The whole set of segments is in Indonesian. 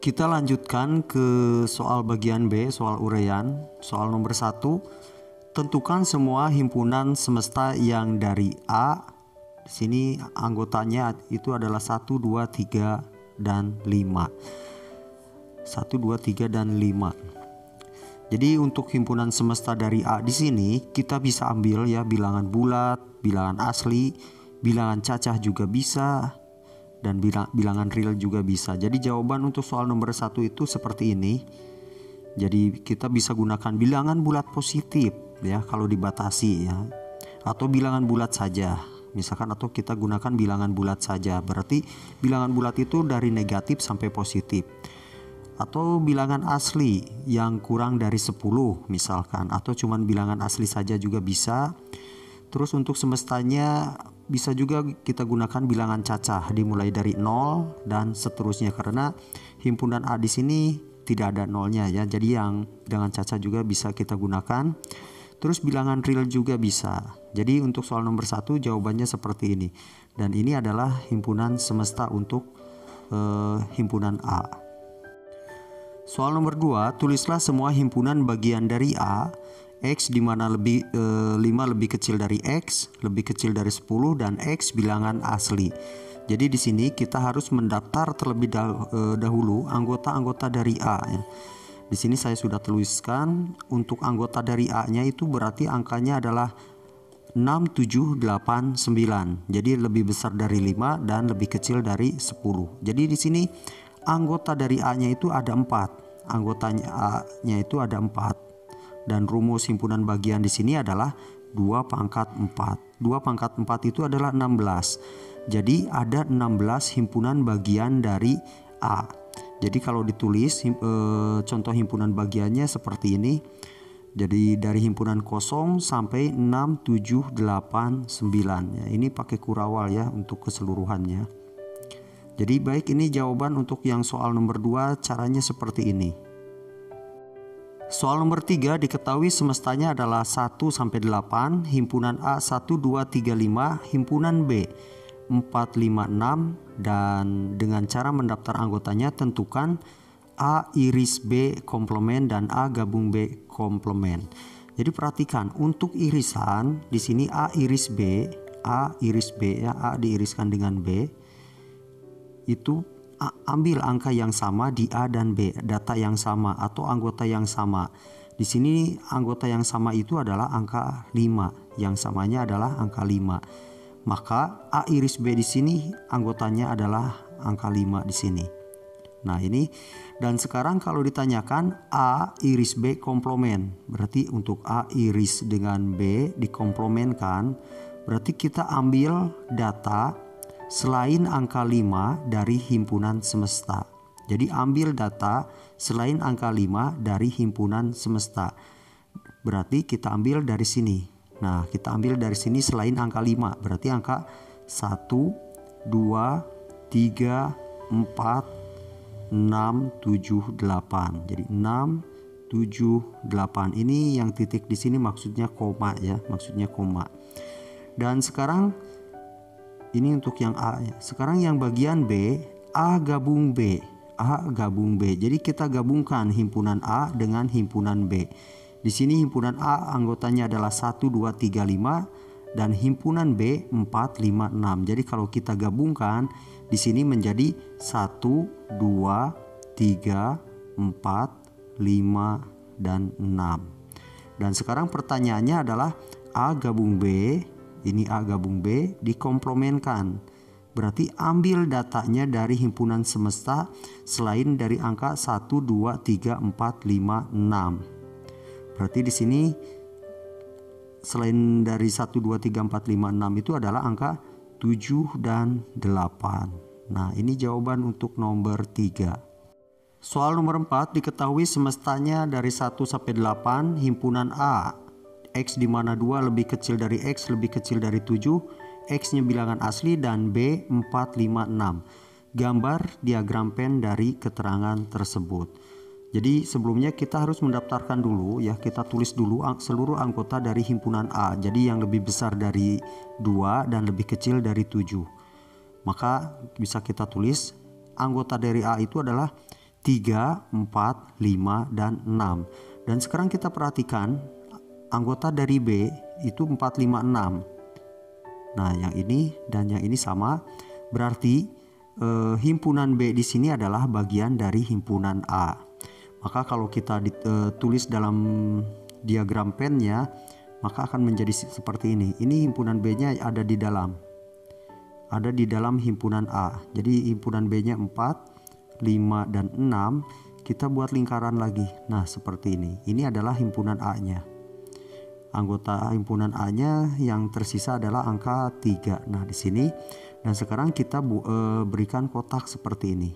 Kita lanjutkan ke soal bagian B, soal uraian. Soal nomor 1, tentukan semua himpunan semesta yang dari A. Di sini anggotanya itu adalah 1, 2, 3, dan 5. 1, 2, 3, dan 5. Jadi untuk himpunan semesta dari A di sini kita bisa ambil ya bilangan bulat, bilangan asli, bilangan cacah juga bisa, dan bilangan real juga bisa. Jadi jawaban untuk soal nomor 1 itu seperti ini. Jadi kita bisa gunakan bilangan bulat positif ya kalau dibatasi ya, atau bilangan bulat saja misalkan, atau kita gunakan bilangan bulat saja, berarti bilangan bulat itu dari negatif sampai positif, atau bilangan asli yang kurang dari 10 misalkan, atau cuman bilangan asli saja juga bisa. Terus untuk semestanya bisa juga kita gunakan bilangan cacah dimulai dari 0 dan seterusnya, karena himpunan A di sini tidak ada nolnya ya. Jadi yang bilangan cacah juga bisa kita gunakan. Terus bilangan real juga bisa. Jadi untuk soal nomor 1 jawabannya seperti ini. Dan ini adalah himpunan semesta untuk himpunan A. Soal nomor 2, tulislah semua himpunan bagian dari A. X di mana 5 lebih kecil dari X, lebih kecil dari 10, dan X bilangan asli. Jadi di sini kita harus mendaftar terlebih dahulu anggota-anggota dari A ya. Di sini saya sudah tuliskan untuk anggota dari A-nya itu berarti angkanya adalah 6, 7, 8, 9. Jadi lebih besar dari 5 dan lebih kecil dari 10. Jadi di sini anggota dari A-nya itu ada 4. Anggotanya A-nya itu ada 4. Dan rumus himpunan bagian di sini adalah 2 pangkat 4. 2 pangkat 4 itu adalah 16. Jadi ada 16 himpunan bagian dari A. Jadi kalau ditulis contoh himpunan bagiannya seperti ini. Jadi dari himpunan kosong sampai 6, 7, 8, 9 ya. Ini pakai kurawal ya untuk keseluruhannya. Jadi baik, ini jawaban untuk yang soal nomor 2, caranya seperti ini. Soal nomor 3, diketahui semestanya adalah 1 sampai 8, himpunan A 1, 2, 3, 5, himpunan B 4, 5, 6, dan dengan cara mendaftar anggotanya tentukan A iris B komplement dan A gabung B komplement. Jadi perhatikan untuk irisan di sini A iris B ya, A diiriskan dengan B. Itu ambil angka yang sama di A dan B, data yang sama atau anggota yang sama. Di sini anggota yang sama itu adalah angka 5, yang samanya adalah angka 5. Maka A iris B di sini anggotanya adalah angka 5 di sini. Nah ini, dan sekarang kalau ditanyakan A iris B komplement, berarti untuk A iris dengan B dikomplementkan, berarti kita ambil data selain angka 5 dari himpunan semesta. Jadi ambil data selain angka 5 dari himpunan semesta. Berarti kita ambil dari sini. Nah, kita ambil dari sini selain angka 5. Berarti angka 1, 2, 3, 4, 6, 7, 8. Jadi 6, 7, 8. Ini yang titik di sini maksudnya koma ya, maksudnya koma. Dan sekarang ini untuk yang A ya. Sekarang yang bagian B, A gabung B. A gabung B. Jadi kita gabungkan himpunan A dengan himpunan B. Di sini himpunan A anggotanya adalah 1, 2, 3, 5 dan himpunan B 4, 5, 6. Jadi kalau kita gabungkan di sini menjadi 1, 2, 3, 4, 5 dan 6. Dan sekarang pertanyaannya adalah A gabung B, ini A gabung B dikomplementkan. Berarti ambil datanya dari himpunan semesta selain dari angka 1, 2, 3, 4, 5, 6. Berarti di sini selain dari 1, 2, 3, 4, 5, 6 itu adalah angka 7 dan 8. Nah ini jawaban untuk nomor 3. Soal nomor 4, diketahui semestanya dari 1 sampai 8 himpunan A. X di mana 2 lebih kecil dari X lebih kecil dari 7, X-nya bilangan asli, dan B 4, 5, 6. Gambar diagram pen dari keterangan tersebut. Jadi sebelumnya kita harus mendaftarkan dulu ya, kita tulis dulu seluruh anggota dari himpunan A. Jadi yang lebih besar dari 2 dan lebih kecil dari 7. Maka bisa kita tulis anggota dari A itu adalah 3, 4, 5, dan 6. Dan sekarang kita perhatikan anggota dari B itu 4, 5, 6. Nah, yang ini dan yang ini sama. Berarti himpunan B di sini adalah bagian dari himpunan A. Maka kalau kita tulis dalam diagram pennya, maka akan menjadi seperti ini. Ini himpunan B-nya ada di dalam himpunan A. Jadi himpunan B-nya 4, 5, dan 6. Kita buat lingkaran lagi. Nah, seperti ini. Ini adalah himpunan A-nya. Anggota himpunan A-nya yang tersisa adalah angka 3. Nah, di sini. Dan sekarang kita berikan kotak seperti ini.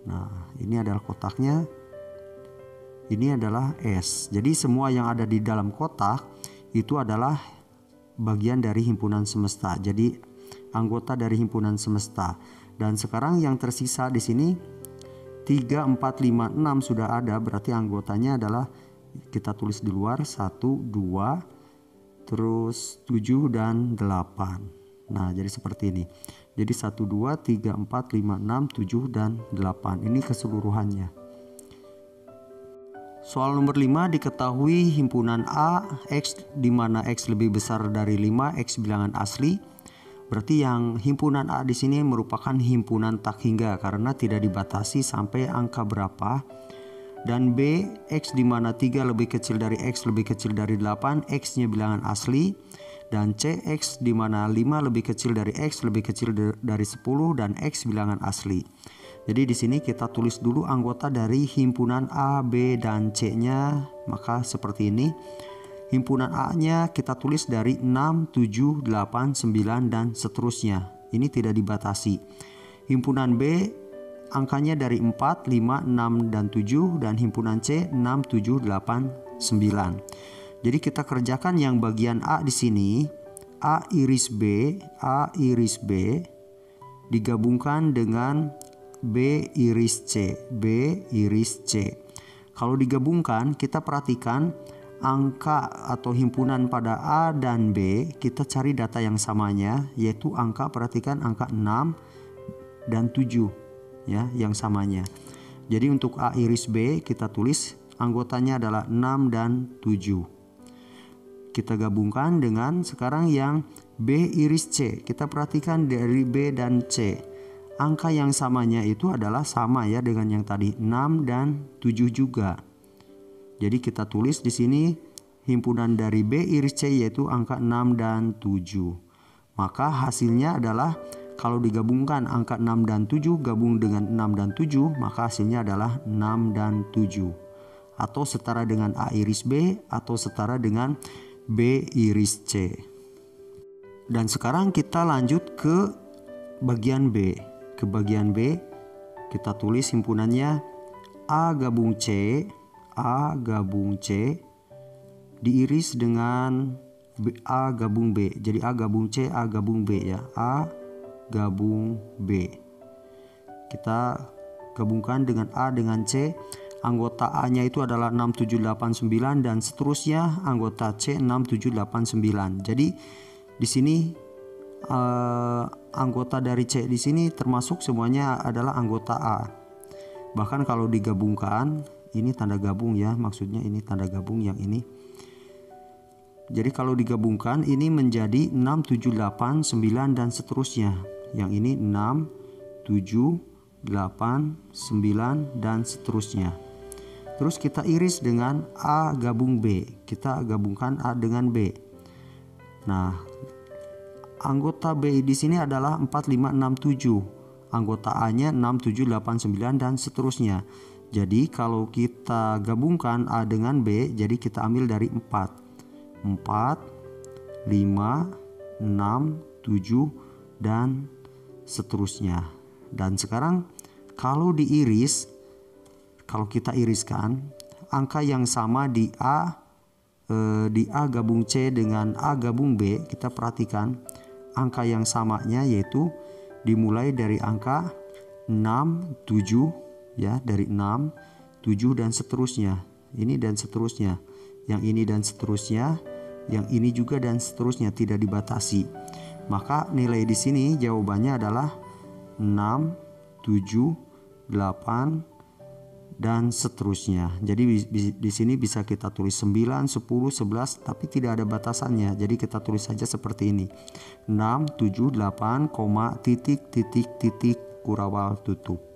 Nah, ini adalah kotaknya. Ini adalah S. Jadi semua yang ada di dalam kotak itu adalah bagian dari himpunan semesta. Jadi anggota dari himpunan semesta. Dan sekarang yang tersisa di sini 3, 4, 5, 6 sudah ada. Berarti anggotanya adalah, kita tulis di luar, 1, 2, terus 7 dan 8. Nah, jadi seperti ini. Jadi 1, 2, 3, 4, 5, 6, 7, dan 8. Ini keseluruhannya. Soal nomor 5, diketahui himpunan A X di mana X lebih besar dari 5, X bilangan asli. Berarti yang himpunan A di sini merupakan himpunan tak hingga karena tidak dibatasi sampai angka berapa. Dan B, X di mana 3 lebih kecil dari X lebih kecil dari 8, X-nya bilangan asli. Dan C, X di mana 5 lebih kecil dari X lebih kecil dari 10 dan X bilangan asli. Jadi di sini kita tulis dulu anggota dari himpunan A, B, dan C-nya. Maka seperti ini. Himpunan A-nya kita tulis dari 6, 7, 8, 9, dan seterusnya. Ini tidak dibatasi. Himpunan B angkanya dari 4, 5, 6, dan 7. Dan himpunan C 6, 7, 8, 9. Jadi kita kerjakan yang bagian A di sini. A iris B digabungkan dengan B iris C. Kalau digabungkan, kita perhatikan angka atau himpunan pada A dan B, kita cari data yang samanya, yaitu angka, perhatikan angka 6 dan 7 ya, yang samanya. Jadi untuk A iris B kita tulis anggotanya adalah 6 dan 7. Kita gabungkan dengan sekarang yang B iris C. Kita perhatikan dari B dan C. Angka yang samanya itu adalah sama ya dengan yang tadi, 6 dan 7 juga. Jadi kita tulis di sini himpunan dari B iris C yaitu angka 6 dan 7. Maka hasilnya adalah kalau digabungkan angka 6 dan 7 gabung dengan 6 dan 7, maka hasilnya adalah 6 dan 7. Atau setara dengan A iris B atau setara dengan B iris C. Dan sekarang kita lanjut ke bagian B. Ke bagian B kita tulis himpunannya A gabung C diiris dengan A gabung B. Jadi A gabung C, A gabung B ya. A gabung B. Kita gabungkan dengan A dengan C. Anggota A-nya itu adalah 6, 7, 8, 9 dan seterusnya. Anggota C 6, 7, 8, 9. Jadi di sini anggota dari C di sini termasuk semuanya adalah anggota A. Bahkan kalau digabungkan, ini tanda gabung ya, maksudnya ini tanda gabung yang ini. Jadi kalau digabungkan ini menjadi 6, 7, 8, 9 dan seterusnya. Yang ini 6, 7, 8, 9 dan seterusnya. Terus kita iris dengan A gabung B. Kita gabungkan A dengan B. Nah, anggota B di sini adalah 4, 5, 6, 7. Anggota A-nya 6, 7, 8, 9 dan seterusnya. Jadi kalau kita gabungkan A dengan B, jadi kita ambil dari 4. 4, 5, 6, 7 dan seterusnya. Dan sekarang kalau diiris, kalau kita iriskan angka yang sama di A gabung C dengan A gabung B, kita perhatikan angka yang samanya yaitu dimulai dari angka 6, 7 ya, dari 6, 7 dan seterusnya. Ini dan seterusnya. Yang ini dan seterusnya, yang ini juga dan seterusnya, tidak dibatasi. Maka nilai di sini jawabannya adalah 6, 7, 8, dan seterusnya. Jadi di sini bisa kita tulis 9, 10, 11 tapi tidak ada batasannya. Jadi kita tulis saja seperti ini. 6, 7, 8, titik, titik, titik, kurawal tutup.